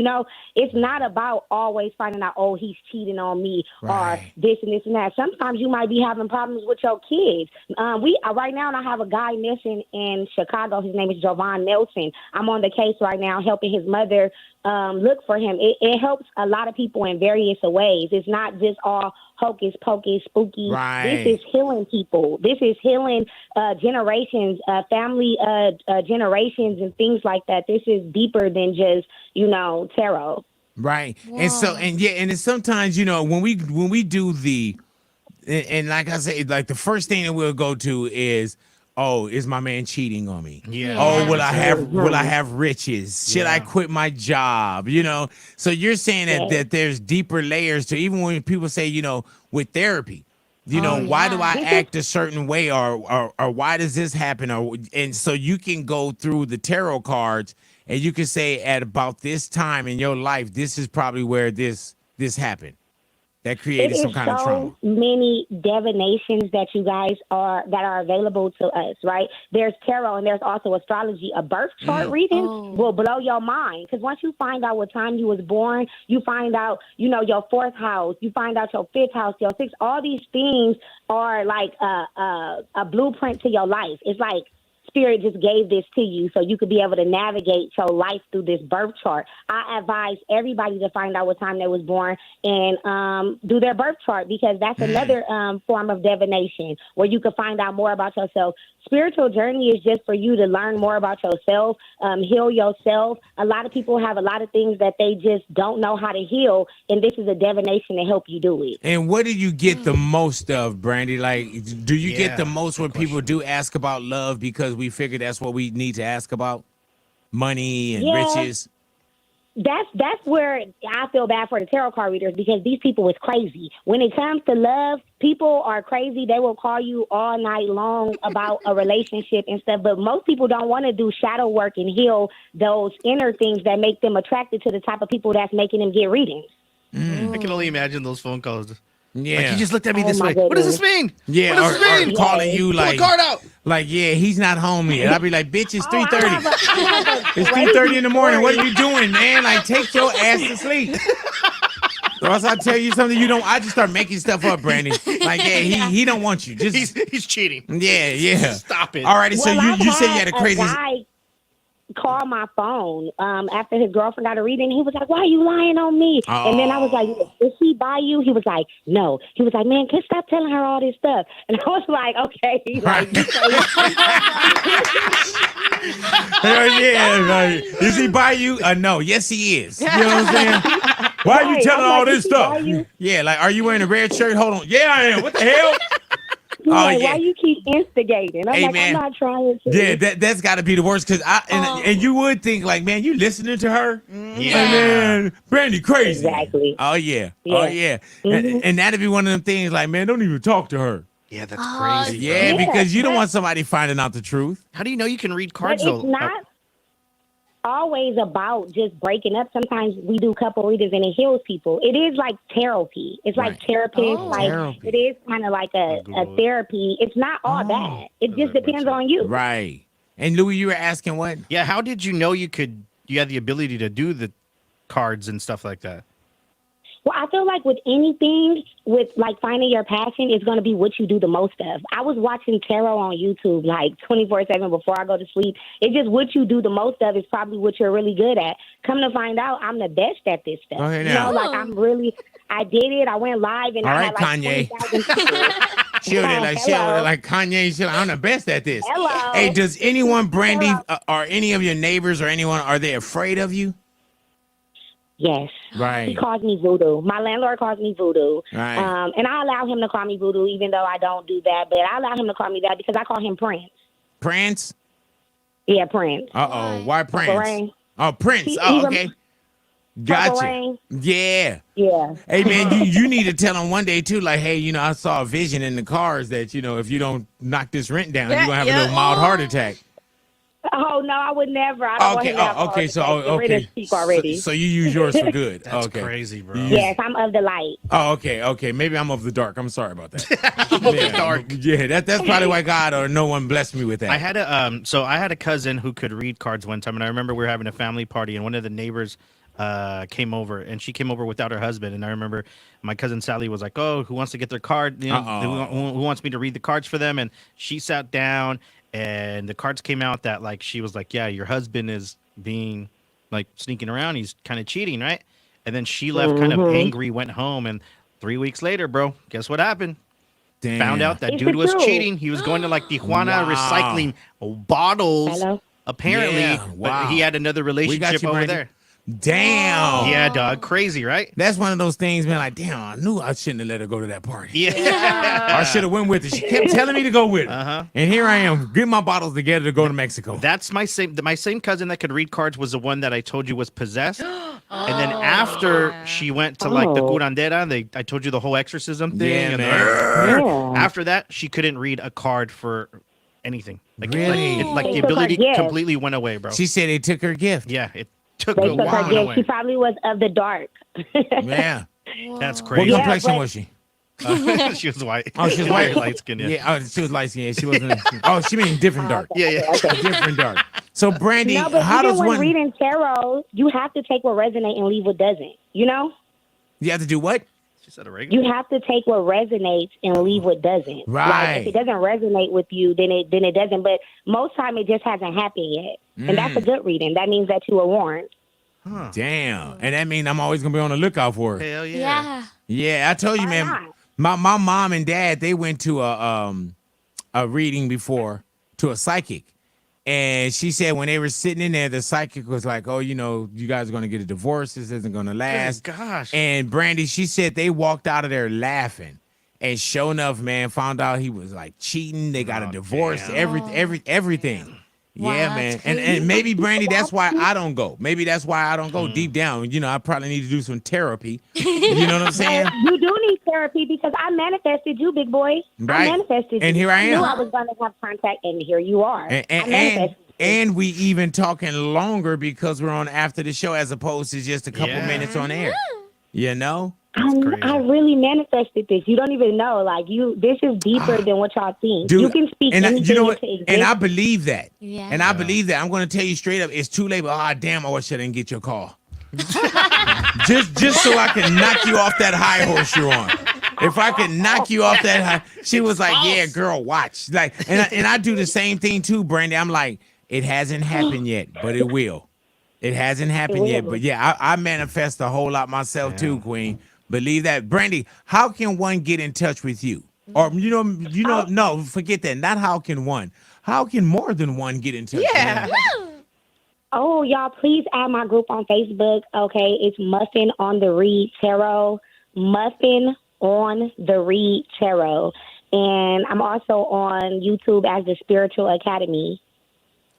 It's not about always finding out, oh, he's cheating on me or this and this and that. Sometimes you might be having problems with your kids. Right now I have a guy missing in Chicago. His name is Jovan Nelson. I'm on the case right now helping his mother look for him. It helps a lot of people in various ways. It's not just all hocus pocus spooky. Right. This is healing people. This is healing generations, family generations and things like that. This is deeper than just tarot. Right. And so and it's sometimes when we do the and like I say, like the first thing that we'll go to is, oh, is my man cheating on me? Yeah. Oh, will I have riches? Should I quit my job? So you're saying that there's deeper layers to, even when people say, with therapy, why do I act a certain way, or why does this happen? And so you can go through the tarot cards and you can say at about this time in your life, this is probably where this happened. That created some kind of trauma. Many divinations that you guys are available to us, right? There's tarot and there's also astrology. A birth chart reading will blow your mind, because once you find out what time you was born, you find out, your 4th house, you find out your 5th house, your 6th. All these things are like a blueprint to your life. It's like Spirit just gave this to you so you could be able to navigate your life through this birth chart. I advise everybody to find out what time they was born and do their birth chart, because that's another form of divination where you can find out more about yourself. Spiritual journey is just for you to learn more about yourself, heal yourself. A lot of people have a lot of things that they just don't know how to heal, and this is a divination to help you do it. And what do you get the most of, Brandy? Like, do you get the most when people do ask about love, because we figure that's what we need to ask about? money and Yeah. riches. That's where I feel bad for the tarot card readers because these people is crazy. When it comes to love, people are crazy. They will call you all night long about a relationship and stuff. But most people don't want to do shadow work and heal those inner things that make them attracted to the type of people that's making them get readings. I can only imagine those phone calls. Yeah. Like, he just looked at me Oh, this my way. What does this goodness. mean? Yeah, What does this or mean? calling you Pull a like, card out. yeah, he's not home yet. I'll be like, bitch, it's Oh, I 3:30. have a It's crazy 3:30 in the morning. What story. are you doing, man? Like, take your ass to sleep. Or else I tell you something you don't. I just start making stuff up, Brandy. Like, yeah, he don't want you. Just He's cheating. yeah. Stop it. Alrighty, so Well, I've you said you had a had crazy. guy call my phone after his girlfriend got a reading. He was like, "Why are you lying on me?" And then I was like, "Did he buy you?" He was like, "No." He was like, "Man, can stop telling her all this stuff." And I was like, "Okay." Like, you Hell yeah, like, is he by you? No, yes he is. You know what I'm saying? Why are you Right, telling I'm all like, this is he stuff? by you? Yeah, like, are you wearing a red shirt? Hold on. Yeah, I am. What the hell? He's like, yeah. "Why you keep instigating?" I'm Hey, like, man. "I'm not trying to." Yeah, that's got to be the worst because Oh. and you would think like, man, you listening to her? Yeah. Like, man, Brandy crazy. Exactly. Oh yeah. Yeah. Oh yeah. And that'd be one of them things like, man, don't even talk to her. Yeah, that's Oh, crazy. Yeah, bro. because you don't but- want somebody finding out the truth. How do you know you can read But cards it's though? not always about just breaking up. Sometimes we do couple readings and it heals people. It is like therapy. It's like Right. therapist. Oh. Like Therapy. it is kind of like a therapy. It's not all bad. It just depends on you. Right. And Louis, you were asking what? Yeah, how did you know you had the ability to do the cards and stuff like that? Well, I feel like with anything, with like finding your passion, is going to be what you do the most of. I was watching tarot on YouTube like 24/7 before I go to sleep. It's just what you do the most of is probably what you're really good at. Come to find out, I'm the best at this stuff. Go ahead You now. know, like I did it. I went live and All I right, had like Kanye. 20,000 people. She'll Hello. like Kanye. She'll, I'm the best at this. Hello. Hey, does anyone, Brandy, Hello. or any of your neighbors or anyone, are they afraid of you? Yes. He Right. calls me voodoo. My landlord calls me voodoo. Right. And I allow him to call me voodoo, even though I don't do that. But I allow him to call me that because I call him Prince. Prince? Yeah, Prince. Uh-oh. Why Purple Prince? Rain. Oh, Prince. He- Oh, he's a- okay. Purple Gotcha. Rain. Yeah. Yeah. Hey, man, you need to tell him one day, too, like, hey, I saw a vision in the cars that, if you don't knock this rent down, you're going to have a little mild heart attack. Oh no, I would never. I don't Okay. want to have Okay. So, okay. Speak already. So you use yours for good. That's okay. crazy, bro. Yes, I'm of the light. Oh, okay. Maybe I'm of the dark. I'm sorry about that. Of the dark. Yeah, that's probably why God or no one blessed me with that. I had a cousin who could read cards one time, and I remember we were having a family party, and one of the neighbors came over, and she came over without her husband. And I remember my cousin Sally was like, "Oh, who wants to get their card? Who wants me to read the cards for them?" And she sat down, and the cards came out that like she was like, "Yeah, your husband is being like sneaking around. He's kind of cheating, right?" And then she left kind of angry, went home, and 3 weeks later, bro, guess what happened? Damn. Found out that Is dude it was true? cheating. He was going to like Tijuana Wow. recycling bottles. Hello? Apparently, Yeah, wow. but he had another relationship you, over Brandy. there. Damn. Yeah, dog, crazy, right? That's one of those things, man. Like, damn, I knew I shouldn't have let her go to that party. Yeah. I should have went with her. She kept telling me to go with her. Uh-huh. And here I am, getting my bottles together to go to Mexico. That's my same cousin that could read cards was the one that I told you was possessed. And then after she went to like the Oh. curandera, I told you the whole exorcism thing. Yeah, and man. Yeah. after that, she couldn't read a card for anything. Really? Like They the took her ability gift. completely went away, bro. She said they took her gift. Yeah, it took They a took her while gift. away. She probably was of the dark. Yeah. That's What crazy. Yeah, complexion but- was she? She was white. Oh, she was white. Light skin, yeah. Oh, she was light skinned. She wasn't. Oh, she mean different dark. Yeah. Different dark. So, Brandy, No, but how even does when one. reading tarot, you have to take what resonates and leave what doesn't. You know? You have to do what? She said a regular. You have to take what resonates and leave what doesn't. Right. Like if it doesn't resonate with you, then it doesn't. But most time it just hasn't happened yet, and that's a good reading. That means that you were warned. Damn. And that means I'm always going to be on the lookout for her. Hell yeah. Yeah. Yeah, I told you, Why man. not? My mom and dad, they went to a reading before to a psychic. And she said when they were sitting in there, the psychic was like, "Oh, you guys are going to get a divorce. This isn't going to last." gosh. And Brandy, she said they walked out of there laughing. And sure enough, man, found out he was like cheating. They got a divorce, damn. everything. Yeah, Wow, man. that's And crazy. maybe Brandy, that's why I don't go. Maybe that's why I don't go deep down. You know, I probably need to do some therapy. You know what I'm saying? You do need therapy because I manifested you, big boy. Right. I manifested And you. here I knew am. I was going to have contact, and here you are. And I and, manifested you. and we even talking longer because we're on after the show as opposed to just a couple Yeah. minutes on air. You know? crazy. I really manifested this. You don't even know. Like this is deeper than what y'all think. Dude, You can speak and anything you know what? into existence. And I believe that. Yeah. And I believe that. I'm going to tell you straight up, it's too late. But damn, I wish I didn't get your call. just so I can knock you off that high horse you're on. If I could knock you off that high, she was like, "Yeah, girl, watch." Like, and I do the same thing too, Brandy. I'm like, it hasn't happened yet, but it will. It hasn't happened yet, but yeah, I manifest a whole lot myself too, Queen. Believe that, Brandy. How can one get in touch with you? Or no, forget that. Not how can one. How can more than one get in touch? Yeah. With you? Oh, y'all, please add my group on Facebook. Okay, it's Muffin on the Read Tarot. Muffin on the Read Tarot. And I'm also on YouTube as the Spiritual Academy.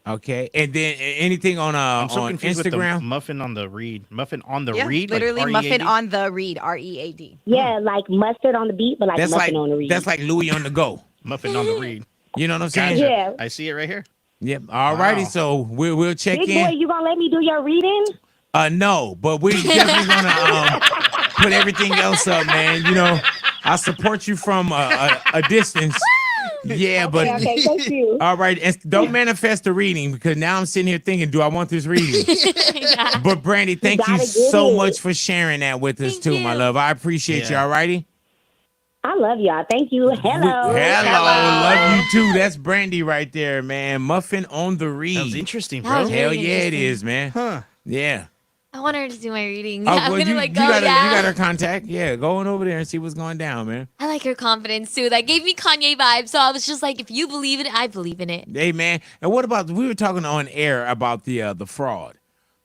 Okay, and then anything on I'm so on confused with the Instagram? muffin on the read. Muffin on the Yeah, read? literally like muffin R-E-A-D? on the read, READ. Yeah, like mustard on the beat, but like That's muffin like on the read. that's like Louis on the go. Muffin on the read. You know what I'm saying? Gotcha. Yeah. I see it right here. Yep. All righty. Wow. So we'll check Big boy, in. you gonna let me do your reading? No, but we definitely gonna put everything else up, man. You know, I support you from a distance. Yeah, but Okay, thank you. all right. And don't manifest the reading because now I'm sitting here thinking, do I want this reading? Yeah. But Brandy, thank you gotta get so it. much for sharing that with us Thank too, my you. love. I appreciate you. Yeah. All righty. I love y'all. Thank you. Hello. Hello. Love you too. That's Brandy right there, man. Muffin on the That was read. interesting, That bro. was Hell really yeah, it interesting. is, man. Huh. I Yeah. want her to do my reading. Oh, Yeah, I'm well, gonna you like got go. her, Yeah. you got her contact. Yeah, go on over there and see what's going down, man. I like her confidence too. That gave me Kanye vibes. So I was just like, if you believe in it, I believe in it. Hey, man. And what about we were talking on air about the fraud,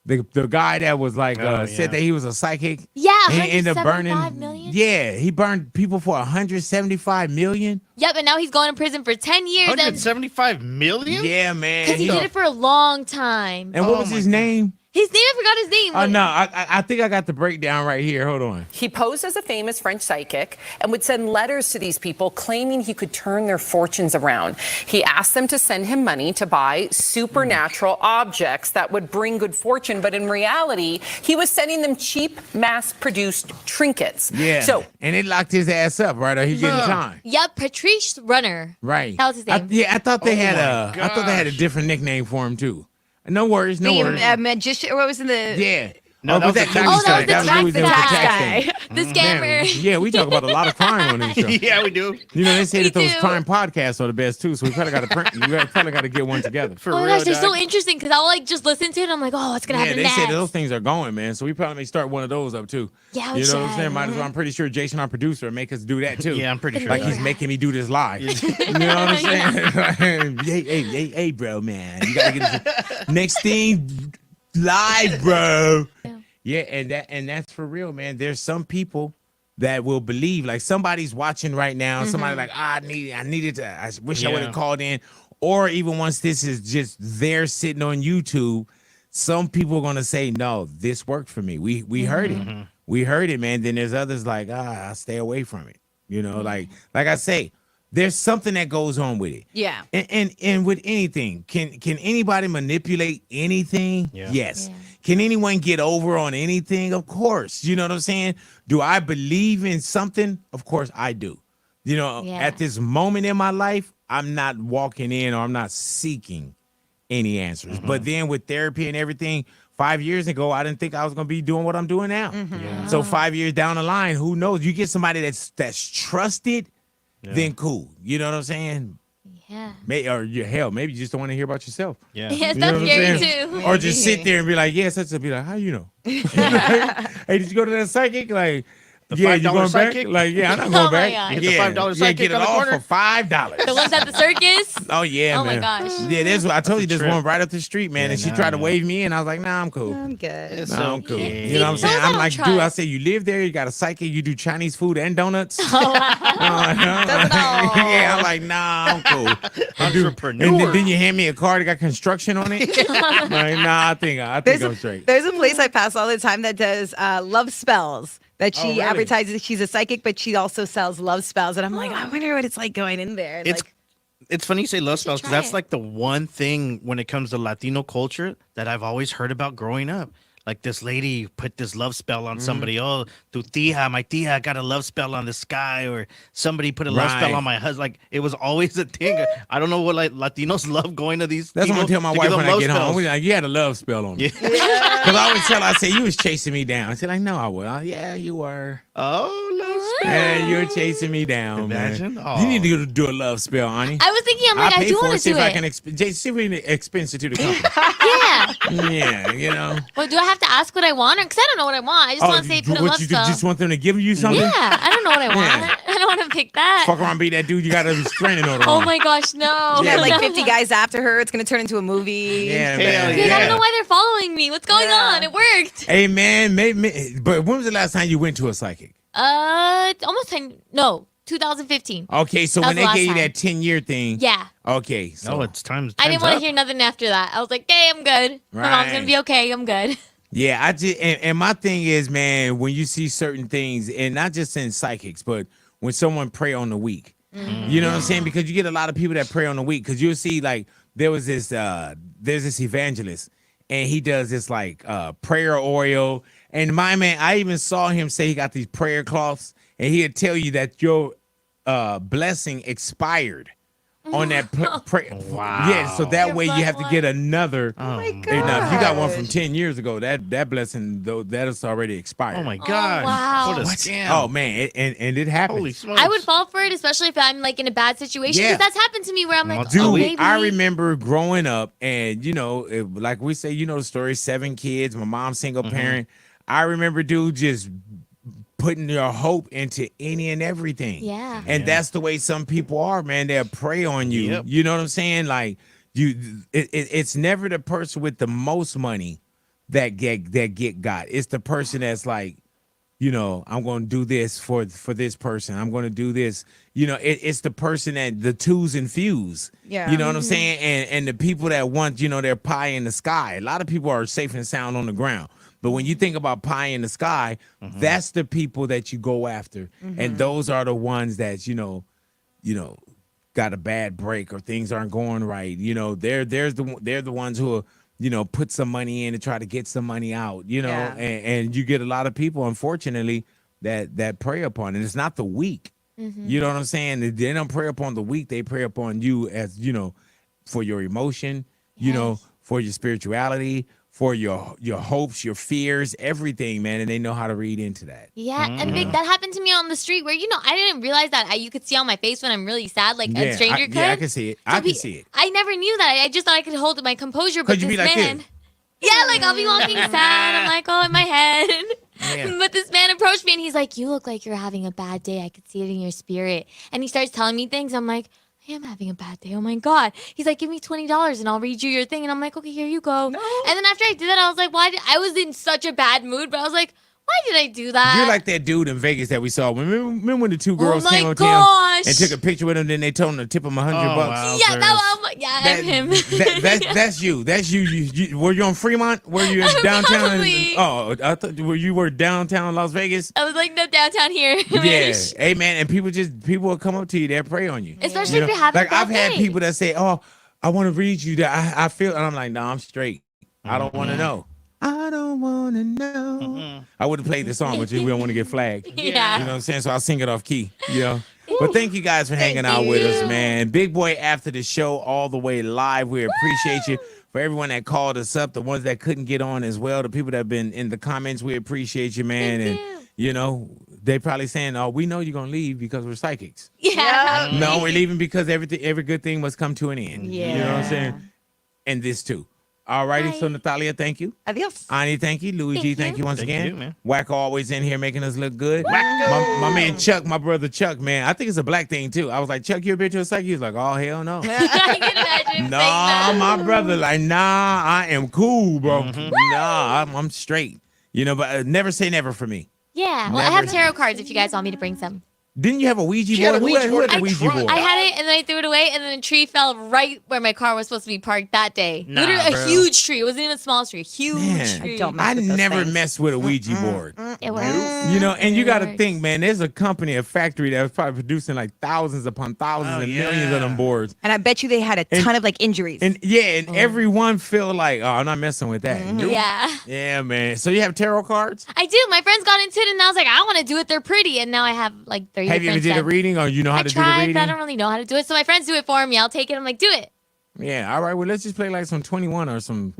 the guy that was like Oh, said yeah. that he was a psychic. Yeah, And he ended up 175 burning. million. Yeah, he burned people for 175 million. Yep, and now he's going to prison for 10 years. And 175 million? Yeah, man. because he did it for a long time. And what Oh was my his God. name? His name, I forgot his name. Oh but- no, I think I got the breakdown right here. Hold on. He posed as a famous French psychic and would send letters to these people claiming he could turn their fortunes around. He asked them to send him money to buy supernatural objects that would bring good fortune, but in reality, he was sending them cheap, mass-produced trinkets. Yeah. So and it locked his ass up, right? Or he getting time. Yep, Patrice Runner. Right. That was his name. I thought they had my I thought they had a gosh. different nickname for him too. No worries, no The worries. magician, what was in the... Yeah. No, that was the Louis tax Oh, that guy. was the Louis tax guy. guy. The Man, scammer. yeah, we talk about a lot of crime on this show. Yeah, we do. You know, they say We that those do. crime podcasts are the best too, so we probably got to print. Probably got to get one together. For Oh my real, gosh, they're so dog. interesting because I'll like just listen to it. And I'm like, oh, what's gonna Yeah, happen they next? say those things are going, man. So we probably may start one of those up too. Yeah, we you know what I'm should. saying? Might as well. I'm pretty sure Jason, our producer, make us do that too. Yeah, I'm pretty sure. Like Yeah. he's making me do this live. You know what I'm saying? hey, bro, man, you gotta get this next thing live, bro. Yeah, and that's for real, man. There's some people that will believe, like somebody's watching right now. Somebody like, I needed to. I wish I would Yeah. have called in. Or even once this is just there sitting on YouTube, some people are gonna say, no, this worked for me. We heard it. We heard it, man. Then there's others like, I stay away from it. You know, like I say, there's something that goes on with it. Yeah. And with anything, can anybody manipulate anything? Yeah. Yes. Yeah. Can anyone get over on anything? Of course. You know what I'm saying? Do I believe in something? Of course I do. You know, Yeah. at this moment in my life, I'm not walking in or I'm not seeking any answers. But then with therapy and everything, 5 years ago, I didn't think I was gonna be doing what I'm doing now. Yeah. So 5 years down the line, who knows? You get somebody that's trusted, then cool. You know what I'm saying? Yeah. Maybe you just don't want to hear about yourself. Yeah. Yes, You know that's what I'm scary saying? too. Or just sit there and be like, yes, that's be like, how you know? Hey, did you go to that psychic? Like, The Yeah, you $5 going back? psychic. Like, yeah, I'm not Oh going my back. God. You get the Yeah, $5 yeah, psychic get it on the all corner? for $5. The ones at the circus. Oh yeah, Oh my man. gosh. Yeah, there's. I told you this trip. one right up the street, man, Yeah, and she nah, tried to man. wave me in. I was like, nah, I'm cool. I'm good. It's Nah, I'm cool. okay. You know what I'm See, saying? those I I'm don't like, dude, trust. I say you live there, you got a psychic, you do Chinese food and donuts. Oh, wow. Does it all. Yeah, I'm like, nah, I'm cool. Entrepreneur. And then you hand me a card that got construction on it. I'm like, nah, I think I'm straight. There's a place I pass all the time that does love spells. That she really? advertises. She's a psychic, but she also sells love spells. And I'm like, I wonder what it's like going in there. And It's like, it's funny you say love spells because try that's it. like the one thing when it comes to Latino culture that I've always heard about growing up. Like this lady put this love spell on somebody. Oh, tu tía, my tía got a love spell on this guy, or somebody put a love spell Right. on my husband. Like it was always a thing. I don't know what like Latinos love going to these. That's what I'm people gonna tell my to wife give when them I love get home. spells. I'm like, you had a love spell on me. Yeah. Because I always tell her, I say, you was chasing me down. I said, I know I was. Yeah, you were. Oh, love spell. Yeah, you were chasing me down, Imagine. man. Aw. You need to do a love spell, honey. I was thinking, I'm like, I'll I pay do for want it. to See do if I can it. see if we can expense it to the company. Yeah. Yeah, you know. Well, do I have to ask what I want? Because I don't know what I want. I just want to say put a love you spell. just want them to give you something? Yeah, I don't know what I want. Yeah. I don't want to pick that. Fuck around, be that dude. You got a restraining order Oh on. my gosh, no. she had like 50 guys after her. It's going to turn into a movie. Yeah, Hell man. Dude, I yeah. don't know why they're following me. What's going Yeah. on? It worked. Hey, man. But when was the last time you went to a psychic? Almost 2015. Okay, so That when was they the gave you last that 10-year thing. Yeah. Okay, so. No, it's time. I didn't time's want to up. hear nothing after that. I was like, hey, I'm good. My mom's going Right. to be okay. I'm good. Yeah, I just and my thing is, man, when you see certain things, and not just in psychics, but when someone pray on the week, you know what I'm saying? Because you get a lot of people that pray on the week. Because you'll see, like, there's this evangelist, and he does this like prayer oil. And my man, I even saw him say he got these prayer cloths, and he'll tell you that your blessing expired on that prayer. Wow. Yeah, so that Your way you blood have to one. get another. Oh my Now, if you got one from gosh. 10 years ago, that blessing though that is already expired. Oh my god. wow. What a What? scam. Oh man, and it happens. Holy smokes. I would fall for it, especially if I'm like in a bad situation. Yeah. Because that's happened to me where I'm like, Dude, oh, Dude, maybe. I remember growing up, and like we say, the story, 7 kids, my mom's single parent. I remember, dude, just putting your hope into any and everything. Yeah. And that's the way some people are, man. They'll prey on you. Yep. You know what I'm saying? Like it's never the person with the most money that get got. It's the person that's like, I'm going to do this for this person. I'm going to do this. It's the person that the twos and fews. Yeah. You know what I'm saying? And the people that want, their pie in the sky. A lot of people are safe and sound on the ground. But when you think about pie in the sky, that's the people that you go after. And those are the ones that, got a bad break or things aren't going right. They're the ones who are, put some money in to try to get some money out, Yeah. and you get a lot of people, unfortunately, that prey upon it. It's not the weak. You know what I'm saying? They don't prey upon the weak. They prey upon you as, for your emotion, for your spirituality, for your hopes, your fears, everything, man. And they know how to read into that. Yeah, and Vic, that happened to me on the street where, I didn't realize that you could see on my face when I'm really sad, like a stranger could. Yeah, I can see it. I can see it. I never knew that. I just thought I could hold my composure, but Could you this be like man. this? Yeah, like I'll be walking sad. I'm like, oh, in my head. Yeah. But this man approached me and he's like, you look like you're having a bad day. I could see it in your spirit. And he starts telling me things. I'm like, I am having a bad day. Oh my God. He's like, give me $20 and I'll read you your thing. And I'm like, okay, here you go. And then after I did that, I was like, I was in such a bad mood, but I was like, why did I do that? You're like that dude in Vegas that we saw. Remember when the 2 girls my came up to him gosh. and took a picture with him, then they told him to tip him $100 bucks? Yeah, I'm him. That's you. That's you. Were you on Fremont? Were you in downtown? Probably. I thought you were downtown Las Vegas. I was like, no, downtown here. Yeah, hey man, and people will come up to you, they'll prey on you. Especially if you're having like a bad I've had day. people that say, "Oh, I want to read you that I feel," and I'm like, "No, I'm straight. I don't want to know. I don't want to know." I would have played the song, but we don't want to get flagged. Yeah. You know what I'm saying? So I'll sing it off key. But thank you guys for hanging out with us, man. Big Boy after the show, all the way live. We appreciate you. For everyone that called us up, the ones that couldn't get on as well, the people that have been in the comments, we appreciate you, man. Thank And they probably saying, "Oh, we know you're gonna leave because we're psychics." Yeah. No, we're leaving because every good thing must come to an end. You know what I'm saying? And this too. All righty. Bye. So Natalia, thank you. Adios. Ani, thank you. Luigi, Thank thank you. you once Thank again. you, man. Wacko always in here making us look good. My man Chuck, my brother Chuck, man. I think it's a black thing too. I was like, Chuck, you a bitch or a psych? He was like, oh hell no. I can imagine him saying Nah, that. my brother, like, nah, I am cool, bro. Nah, I'm straight. You know, but never say never for me. Yeah. Well, I have tarot cards if you guys want me to bring some. Didn't you have a Ouija She had board? a Who had Ouija board the in Ouija the trunk. board? I had it and then I threw it away and then a tree fell right where my car was supposed to be parked that day. Nah, Literally bro. a huge tree. It wasn't even a small tree. A huge Man, tree. don't I mess with those never things. messed with a Ouija board. It works. You know, and you It got to works. think, man, there's a company, a factory that was probably producing like thousands upon thousands Oh, and millions of them yeah. boards. And I bet you they had a ton of like injuries. And yeah, and everyone feel like, oh, I'm not messing with that. Nope. Yeah. Yeah, man. So you have tarot cards? I do. My friends got into it and I was like, I want to do it. They're pretty. And now I have like 30 Have you ever different did a sets. reading or you know how I to do the tried, reading? but I don't really know how to do it. So my friends do it for me. I'll take it. I'm like, do it. Yeah, all right. Well, let's just play like some 21 or some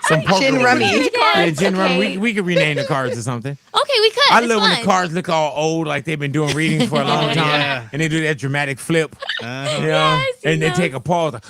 some poker. Gin with rummy. it. Yeah, Yeah, gin rummy. okay. We could rename the cards or something. Okay, we could. I It's love when the fun. cards look all old, like they've been doing readings for a long time, yeah. and they do that dramatic flip, Uh-huh. you know, I see and they those. take a pause, like,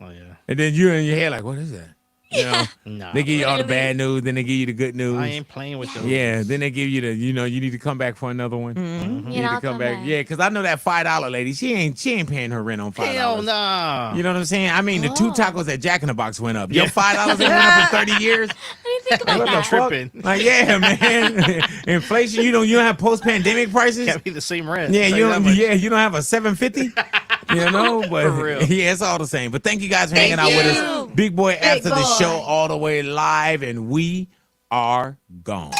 Oh yeah. and then you're in your head like, what is that? You know, Nah. they give you all the Literally. bad news, then they give you the good news. I ain't playing with those. Yeah, then they give you the, you know, you need to come back for another one. You You need know, to I'll come back. Yeah, because I know that $5 lady. She ain't paying her rent on $5. Hell no. You know what I'm saying? I mean, the Oh. 2 tacos at Jack in the Box went up. Your $5 ain't went up in 30 years. I didn't think about What the that. fuck? tripping. Like, yeah, man. Inflation. You don't have post-pandemic prices. Can't be the same rent. Yeah, Tell you that don't. much. Yeah, you don't have a 750. You know, but For real. yeah, it's all the same. But thank you guys for hanging out with us. Big boy after the boy. show, all the way live, and we are gone.